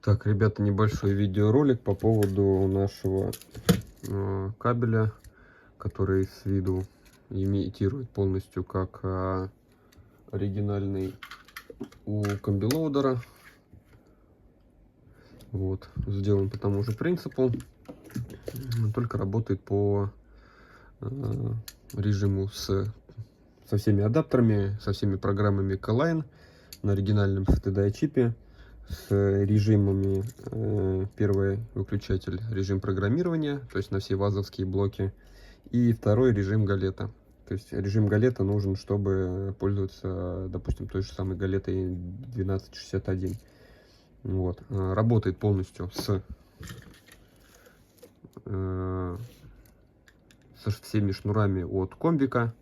Так, ребята, небольшой видеоролик по поводу нашего кабеля, который с виду имитирует полностью как оригинальный у комбилоудера. Вот, сделан по тому же принципу, только работает по режиму со всеми адаптерами, со всеми программами K-Line на оригинальном STDI чипе, с режимами. Первый выключатель режим программирования, то есть на все вазовские блоки, и второй режим галета. То есть режим галета нужен, чтобы пользоваться, допустим, той же самой галетой 1261. Вот. Работает полностью со всеми шнурами от комбика,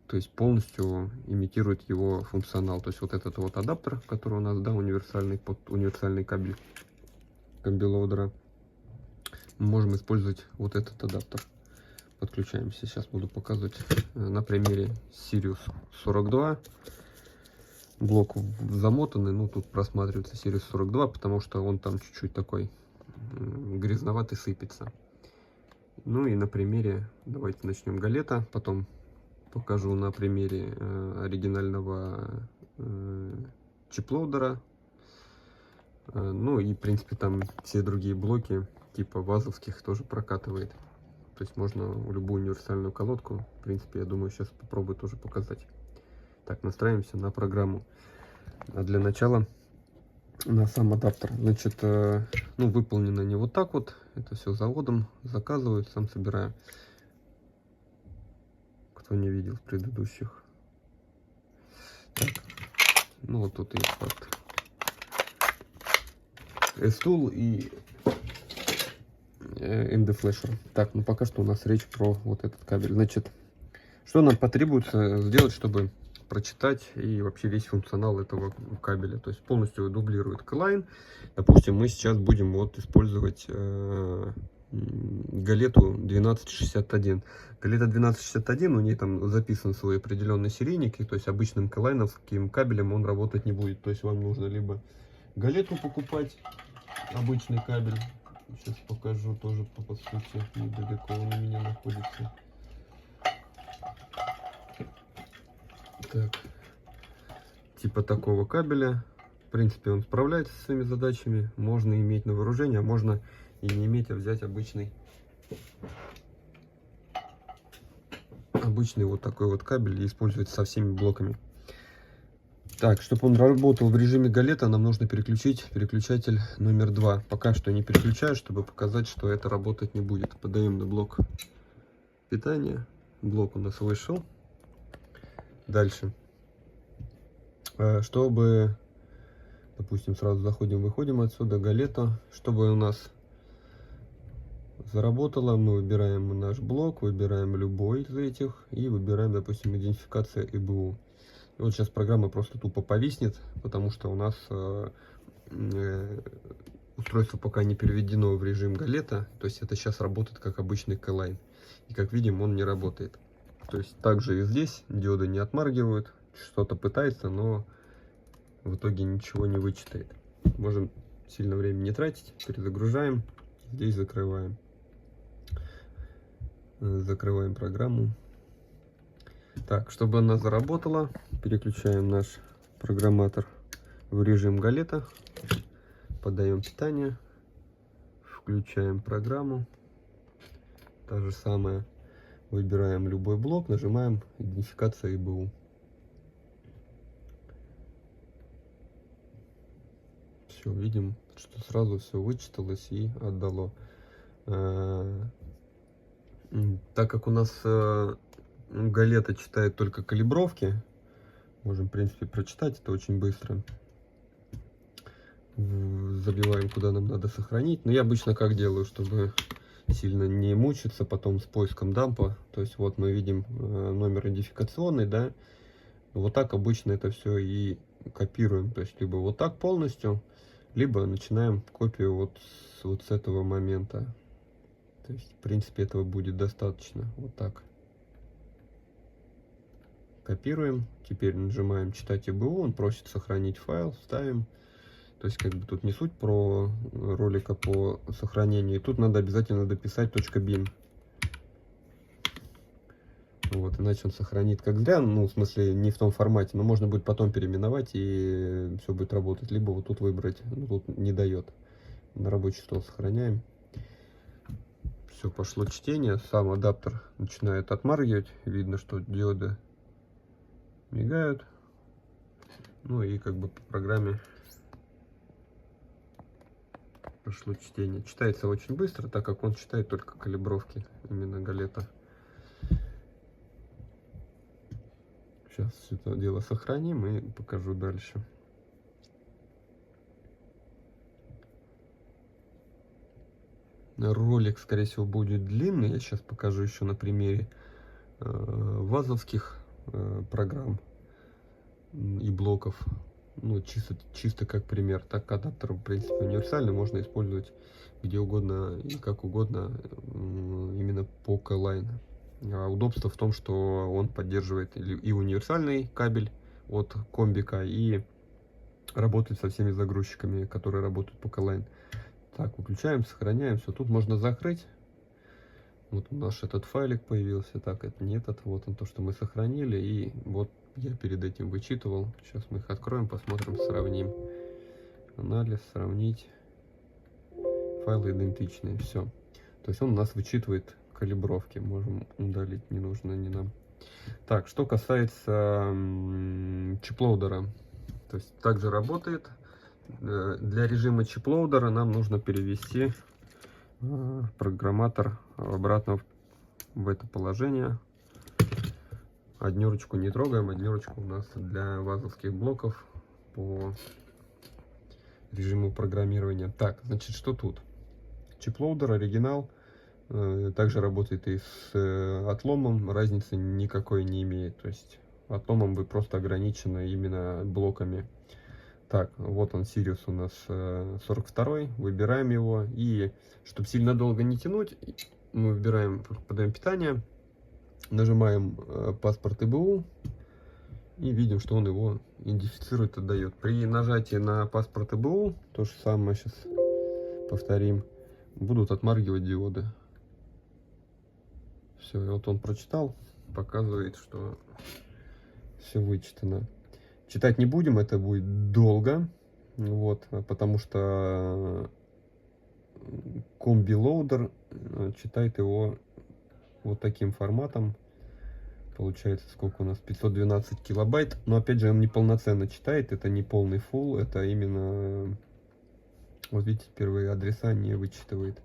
то есть полностью имитирует его функционал. То есть вот этот вот адаптер, который у нас, да, универсальный, под универсальный кабель комбилоудера, мы можем использовать вот этот адаптер. Подключаемся. Сейчас буду показывать на примере Sirius 42. Блок замотанный, ну тут просматривается Sirius 42, потому что он там чуть-чуть такой грязноватый, сыпется. Ну и на примере, давайте начнем галета, потом покажу на примере оригинального чиплоудера. Ну и в принципе там все другие блоки типа вазовских тоже прокатывает. То есть можно любую универсальную колодку. В принципе, я думаю, сейчас попробую тоже показать. Так, настраиваемся на программу. А для начала на сам адаптер. Значит, ну, выполнено не вот так вот. Это все заводом заказывают, сам собираю. Кто не видел в предыдущих. Так, ну вот тут есть факт. S-Tool и MD Flasher. Так, ну пока что у нас речь про вот этот кабель. Значит, что нам потребуется сделать, чтобы прочитать и вообще весь функционал этого кабеля? То есть полностью дублирует K-Line. Допустим, мы сейчас будем вот использовать галету 1261. Галета 1261, у нее там записан свой определенный серийник, и то есть обычным K-Line-овским кабелем он работать не будет. То есть вам нужно либо галету покупать, обычный кабель. Сейчас покажу тоже по сути, недалеко он у меня находится. Так, типа такого кабеля. В принципе, он справляется со своими задачами. Можно иметь на вооружение, а можно и не иметь, а взять обычный вот такой вот кабель и использовать со всеми блоками. Так, чтобы он работал в режиме галета, нам нужно переключить переключатель номер 2. Пока что не переключаю, чтобы показать, что это работать не будет. Подаем на блок питания. Блок у нас вышел. Дальше. Чтобы, допустим, сразу заходим, выходим отсюда, галета. Чтобы у нас заработало, мы выбираем наш блок, выбираем любой из этих и выбираем, допустим, идентификация ИБУ. И вот сейчас программа просто тупо повиснет, потому что у нас устройство пока не переведено в режим галета. То есть это сейчас работает как обычный K-Line. И как видим, он не работает. То есть также и здесь диоды не отмаргивают, что-то пытается, но в итоге ничего не вычитает. Можем сильно времени не тратить, перезагружаем, здесь закрываем. Закрываем программу. Так, чтобы она заработала, переключаем наш программатор в режим галета, подаем питание, включаем программу. Та же самая, выбираем любой блок, нажимаем идентификация ИБУ. Все, видим, что сразу все вычиталось и отдало. Так как у нас галета читает только калибровки, можем в принципе прочитать это очень быстро. Забиваем, куда нам надо сохранить. Но я обычно как делаю, чтобы сильно не мучиться потом с поиском дампа. То есть вот мы видим номер идентификационный, да. Вот так обычно это все и копируем. То есть либо вот так полностью, либо начинаем копию вот с этого момента. То есть в принципе этого будет достаточно. Вот так. Копируем. Теперь нажимаем читать ИБУ. Он просит сохранить файл. Ставим. То есть, как бы тут не суть про ролика по сохранению. И тут надо обязательно дописать .bin. Вот, иначе он сохранит как зря, ну, в смысле, не в том формате, но можно будет потом переименовать, и все будет работать. Либо вот тут выбрать, ну, тут не дает. На рабочий стол сохраняем. Все, пошло чтение. Сам адаптер начинает отмаргивать. Видно, что диоды мигают. Ну и как бы по программе пошло чтение. Читается очень быстро, так как он читает только калибровки именно галета. Сейчас все это дело сохраним и покажу дальше. Ролик, скорее всего, будет длинный. Я сейчас покажу еще на примере вазовских программ и блоков. Ну, чисто как пример. Так адаптер, в принципе, универсальный. Можно использовать где угодно и как угодно, именно по K-Line. А удобство в том, что он поддерживает и универсальный кабель от комбика, и работает со всеми загрузчиками, которые работают по K-Line. Так, выключаем, сохраняем. Все, тут можно закрыть. Вот наш этот файлик появился. Так, это не этот. Вот он, то, что мы сохранили. И вот я перед этим вычитывал. Сейчас мы их откроем, посмотрим, сравним. Анализ, сравнить. Файлы идентичные. Все. То есть он у нас вычитывает калибровки. Можем удалить, не нужно ни нам. Так, что касается чиплоудера. То есть также работает. Для режима чиплоудера нам нужно перевести программатор обратно в это положение. Однерочку не трогаем, однерочку у нас для вазовских блоков по режиму программирования. Так, значит, что тут? Чиплоудер оригинал также работает и с отломом, разницы никакой не имеет. То есть отломом вы просто ограничены именно блоками. Так, вот он, Сириус у нас 42, выбираем его, и чтобы сильно долго не тянуть, мы выбираем, подаем питание, нажимаем паспорт ИБУ и видим, что он его идентифицирует и отдает. При нажатии на паспорт ИБУ, то же самое, сейчас повторим, будут отмаргивать диоды. Все, вот он прочитал, показывает, что все вычитано. Читать не будем, это будет долго, вот, потому что комби-лоудер читает его вот таким форматом. Получается, сколько у нас? 512 килобайт. Но опять же, он не полноценно читает, это не полный full, это именно, вот видите, первые адреса не вычитывает.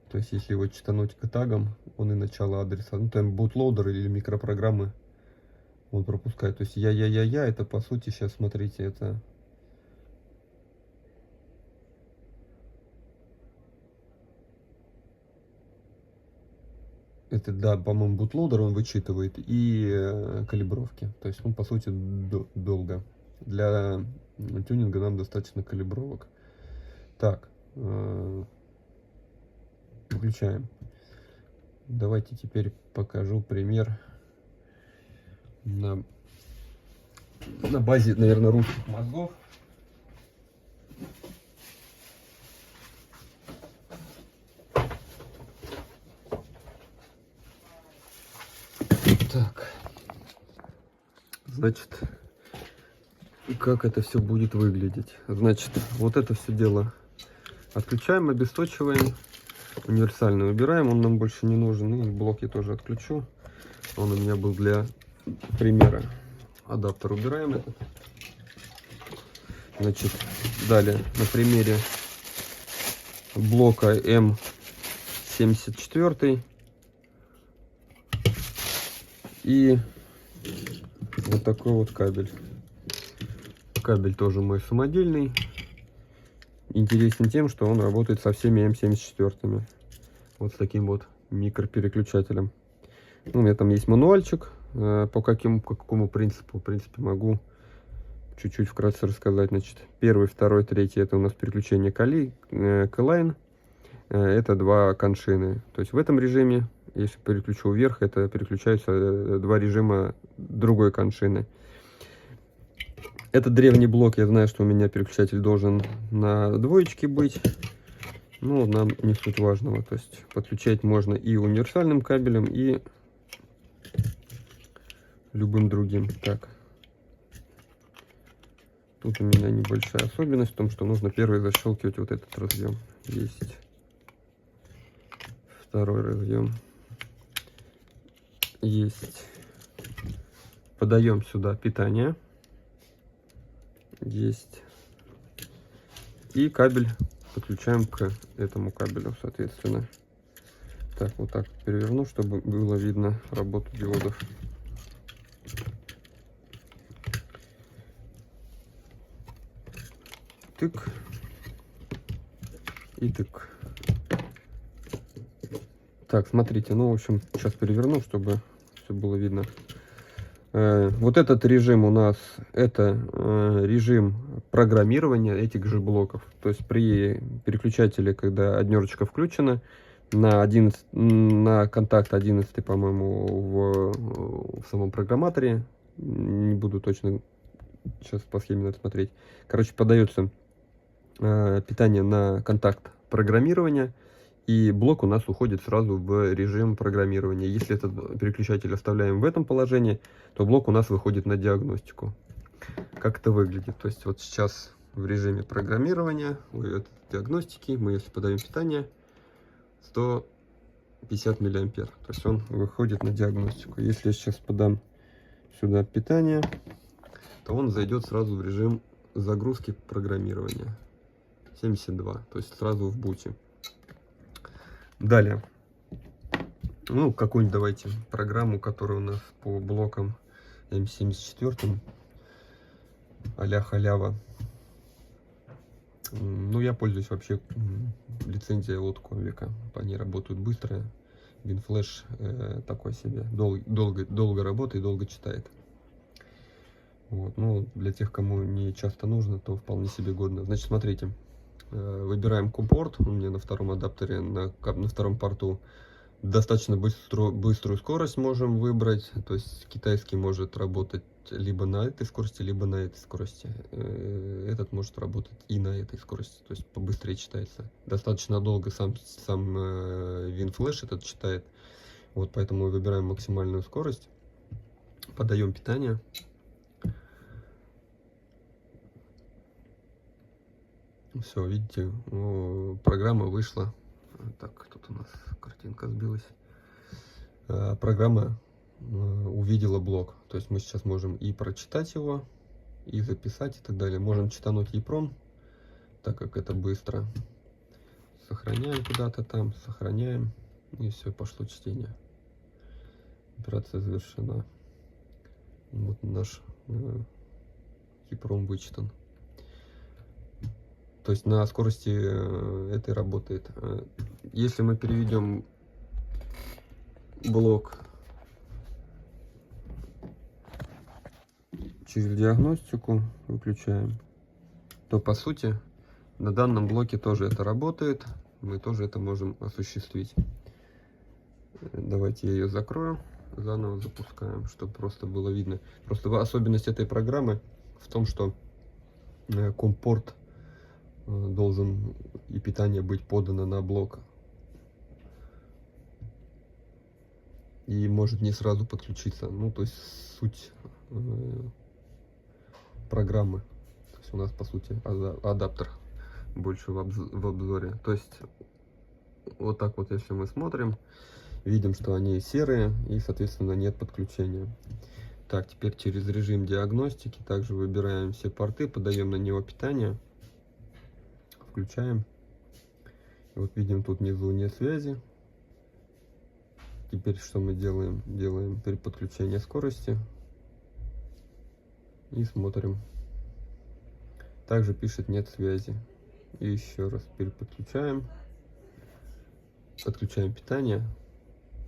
То есть, если его читануть к тагам, он и начало адреса, ну там бутлоудер или микропрограммы, он пропускает. То есть это по сути, сейчас смотрите, это да, по-моему, бутлоудер он вычитывает и калибровки. То есть он по сути долго. Для тюнинга нам достаточно калибровок. Так, выключаем. Давайте теперь покажу пример на базе, наверное, русских мозгов. Так, значит, как это все будет выглядеть? Значит, вот это все дело отключаем, обесточиваем, универсальный убираем, он нам больше не нужен, и блоки тоже отключу. Он у меня был для примера. Адаптер убираем этот. Значит, далее на примере блока М74 и вот такой вот кабель. Кабель тоже мой самодельный. Интересен тем, что он работает со всеми М74. Вот с таким вот микропереключателем. Ну, у меня там есть мануальчик, по какому принципу. В принципе, могу чуть-чуть вкратце рассказать. Значит, первый, второй, третий — это у нас переключение K-Line. Это два коншины. То есть в этом режиме, если переключу вверх, это переключаются два режима другой коншины. Это древний блок, я знаю, что у меня переключатель должен на двоечке быть. Но нам не суть важного. То есть подключать можно и универсальным кабелем, и любым другим. Так. Тут у меня небольшая особенность в том, что нужно первый защелкивать вот этот разъем. Есть. Второй разъем. Есть. Подаем сюда питание. Есть. И кабель подключаем к этому кабелю, соответственно. Так, вот так переверну, чтобы было видно работу диодов. Тык. И тык. Так, смотрите, ну, в общем, сейчас переверну, чтобы все было видно. Вот этот режим у нас, это режим программирования этих же блоков. То есть при переключателе, когда однерочка включена, на контакт 11, по-моему, в самом программаторе, не буду точно сейчас по схеме надо смотреть. Короче, подается питание на контакт программирования, и блок у нас уходит сразу в режим программирования. Если этот переключатель оставляем в этом положении, то блок у нас выходит на диагностику. Как это выглядит? То есть вот сейчас в режиме программирования, диагностики, мы если подаем питание, 150 миллиампер. То есть он выходит на диагностику. Если я сейчас подам сюда питание, то он зайдет сразу в режим загрузки программирования. 72, то есть сразу в буте. Далее, ну, какую-нибудь давайте программу, которая у нас по блокам М74, а-ля халява. Ну, я пользуюсь вообще лицензией от Комбика. Они работают быстро. WinFlash такой себе. Долго работает, долго читает. Вот. Ну, для тех, кому не часто нужно, то вполне себе годно. Значит, смотрите. Выбираем компорт. У меня на втором адаптере, на втором порту достаточно быструю скорость можем выбрать. То есть китайский может работать либо на этой скорости, либо на этой скорости. Этот может работать и на этой скорости, то есть побыстрее читается. Достаточно долго сам WinFlash этот читает. Вот поэтому выбираем максимальную скорость. Подаем питание. Все, видите, программа вышла. Так, тут у нас картинка сбилась. Программа увидела блок. То есть мы сейчас можем и прочитать его, и записать, и так далее. Можем читануть EEPROM, так как это быстро. Сохраняем куда-то там, сохраняем, и все, пошло чтение. Операция завершена. Вот наш EEPROM вычитан. То есть на скорости этой работает. Если мы переведем блок через диагностику, выключаем, то по сути на данном блоке тоже это работает. Мы тоже это можем осуществить. Давайте я ее закрою, заново запускаем, чтобы просто было видно. Просто особенность этой программы в том, что компорт должен и питание быть подано на блок. И может не сразу подключиться. Ну, то есть суть программы. То есть у нас по сути адаптер больше в обзоре. То есть вот так вот, если мы смотрим, видим, что они серые и соответственно нет подключения. Так, теперь через режим диагностики также выбираем все порты, подаем на него питание, включаем. И вот видим, тут внизу нет связи. Теперь что мы делаем? Делаем переподключение скорости и смотрим. Также пишет нет связи. И еще раз переподключаем. Подключаем питание.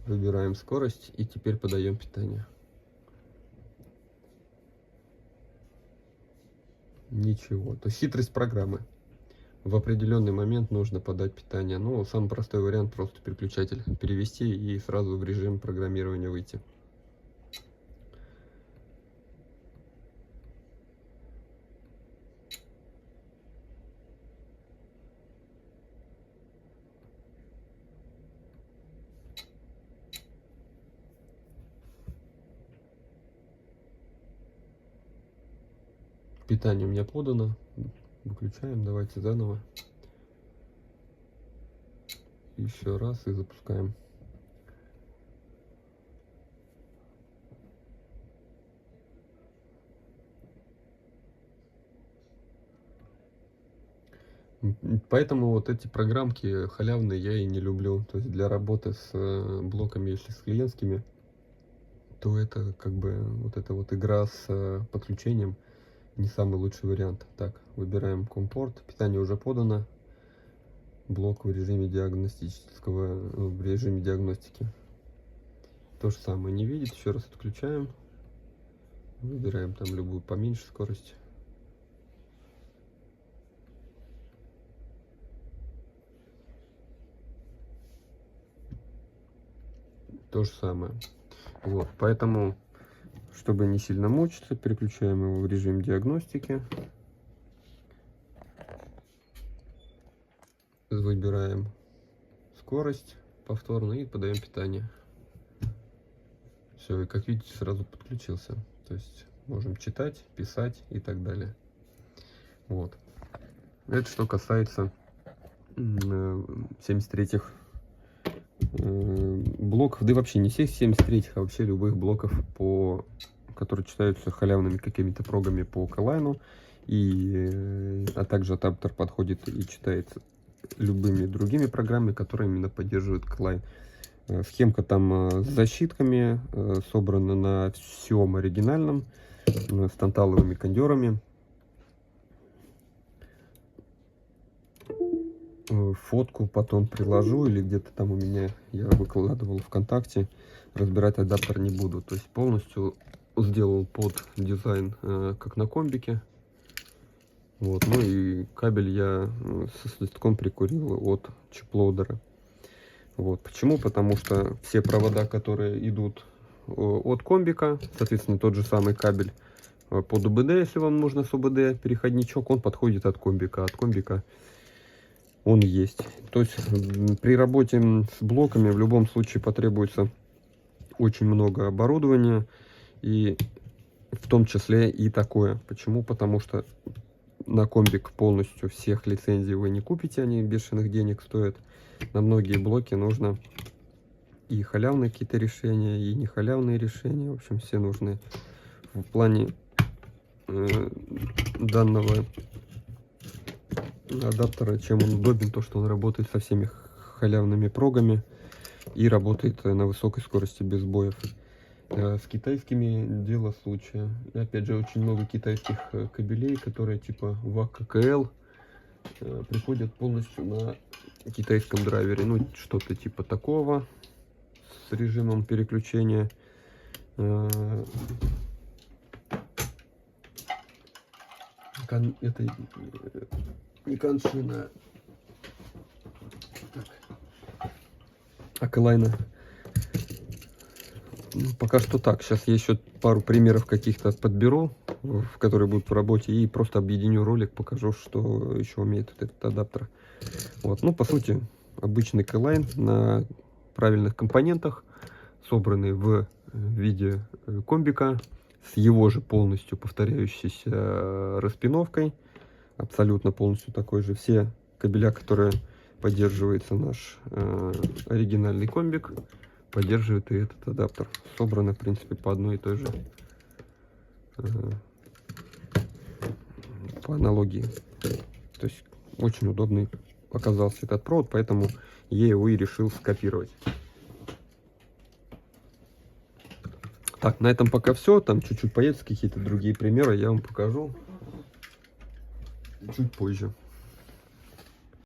Выбираем скорость и теперь подаем питание. Ничего. То есть хитрость программы. В определенный момент нужно подать питание. Ну, самый простой вариант — просто переключатель перевести и сразу в режим программирования выйти. Питание у меня подано. Выключаем, давайте заново. Еще раз и запускаем. Поэтому вот эти программки халявные я и не люблю. То есть для работы с блоками, если с клиентскими, то это как бы вот эта вот игра с подключением не самый лучший вариант. Так, выбираем компорт, питание уже подано, блок в режиме диагностического, в режиме диагностики. То же самое не видит, еще раз отключаем, выбираем там любую поменьше скорость. То же самое. Вот, поэтому, чтобы не сильно мучиться, переключаем его в режим диагностики. Выбираем скорость повторно и подаем питание. Все, и как видите, сразу подключился. То есть можем читать, писать и так далее. Вот. Это что касается 73-х блоков, да и вообще не всех 73-х, а вообще любых блоков, которые читаются халявными какими-то прогами по Клайну, а также адаптер подходит и читается любыми другими программами, которые именно поддерживают Клайн. Схемка там с защитками, собрана на всем оригинальном, с танталовыми кондерами. Фотку потом приложу, или где-то там у меня, я выкладывал ВКонтакте, разбирать адаптер не буду. То есть полностью сделал под дизайн, как на комбике. Вот, ну и кабель я с листком прикурил от чиплоудера. Вот, почему? Потому что все провода, которые идут от комбика, соответственно, тот же самый кабель под УБД, если вам нужно с УБД переходничок, он подходит от комбика. От комбика он есть. То есть при работе с блоками в любом случае потребуется очень много оборудования, и в том числе и такое. Почему? Потому что на комбик полностью всех лицензий вы не купите, они бешеных денег стоят. На многие блоки нужно и халявные какие-то решения, и не халявные решения. В общем, все нужны. В плане данного адаптера, чем он удобен, то что он работает со всеми халявными прогами и работает на высокой скорости без сбоев. С китайскими дело случая. И опять же, очень много китайских кабелей, которые типа ВАК ККЛ, приходят полностью на китайском драйвере. Ну, что-то типа такого с режимом переключения. Это не коншина, а Клайна. Ну, пока что так. Сейчас я еще пару примеров каких-то подберу, которые будут в работе, и просто объединю ролик, покажу, что еще умеет этот адаптер. Вот. Ну, по сути, обычный Клайн на правильных компонентах, собранный в виде комбика, с его же полностью повторяющейся распиновкой, абсолютно полностью такой же. Все кабеля, которые поддерживается наш оригинальный комбик, поддерживает и этот адаптер. Собраны, в принципе, по одной и той же, по аналогии. То есть очень удобный оказался этот провод, поэтому я его и решил скопировать. Так, на этом пока все. Там чуть-чуть появятся какие-то другие примеры, я вам покажу чуть позже.